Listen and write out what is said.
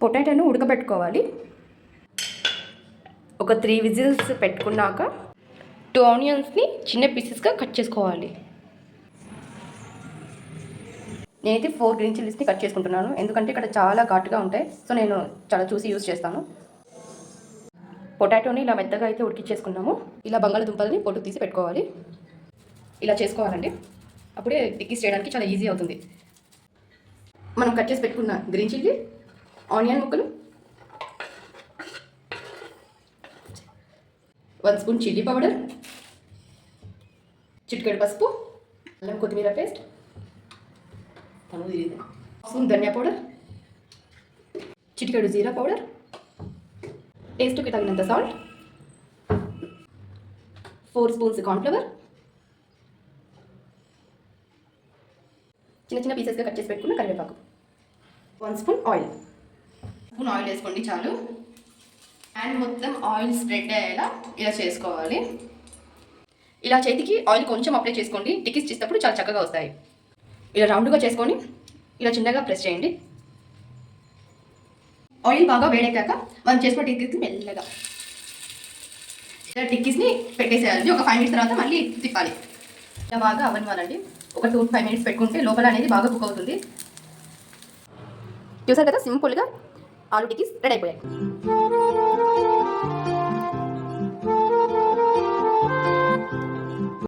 పొటాటోను ఉడకబెట్టుకోవాలి. ఒక 3 విజిల్స్ పెట్టుకున్నాక 2 ఆనియన్స్ని చిన్న పీసెస్గా కట్ చేసుకోవాలి. నేనైతే 4 గ్రీన్ చిల్లీస్ని కట్ చేసుకుంటున్నాను, ఎందుకంటే ఇక్కడ చాలా ఘాటుగా ఉంటాయి. సో నేను చాలా చూసి యూజ్ చేస్తాను. పొటాటోని ఇలా మెత్తగా అయితే ఉడికించేసుకున్నాము. ఇలా బంగాళదుంపల్ని పొట్టు తీసి పెట్టుకోవాలి. ఇలా చేసుకోవాలండి, అప్పుడే టిక్కీస్ చేయడానికి చాలా ఈజీ అవుతుంది. మనం కట్ చేసి పెట్టుకున్న గ్రీన్ చిల్లీ, ఆనియన్ ముక్కలు, 1 స్పూన్ చిల్లీ పౌడర్, చిటికెడు పసుపు, అల్లం కొత్తిమీర పేస్ట్, 1 స్పూన్ ధనియా పౌడర్, చిటికెడు జీరా పౌడర్, టేస్ట్కి తగినంత సాల్ట్, 4 స్పూన్స్ కార్న్ఫ్లవర్, చిన్న చిన్న పీసెస్గా కట్ చేసి పెట్టుకున్న కరివేపాకు, 1 స్పూన్ ఆయిల్. స్పూన్ ఆయిల్ వేసుకోండి చాలు. అండ్ మొత్తం ఆయిల్ స్ప్రెడ్ అయ్యేలా ఇలా చేసుకోవాలి. ఇలా చేతికి ఆయిల్ కొంచెం అప్లై చేసుకోండి, టిక్కీస్ చేసేటప్పుడు చాలా చక్కగా వస్తాయి. ఇలా రౌండ్గా చేసుకొని ఇలా చిన్నగా ప్రెస్ చేయండి. ఆయిల్ బాగా వేడెక్కాక మనం చేసుకున్న టిక్కీస్ని మెల్లగా ఇలా టిక్కీస్ని పెట్టేసేయాలి. ఒక 5 మినిట్స్ తర్వాత మళ్ళీ తిప్పాలి. ఇలా బాగా అవ్వనివ్వాలండి. ఒక 2-5 మినిట్స్ పెట్టుకుంటే లోపల అనేది బాగా కుక్ అవుతుంది. చూసారు కదా, సింపుల్గా ఆలు టిక్కీస్ రెడీ అయిపోయాయి.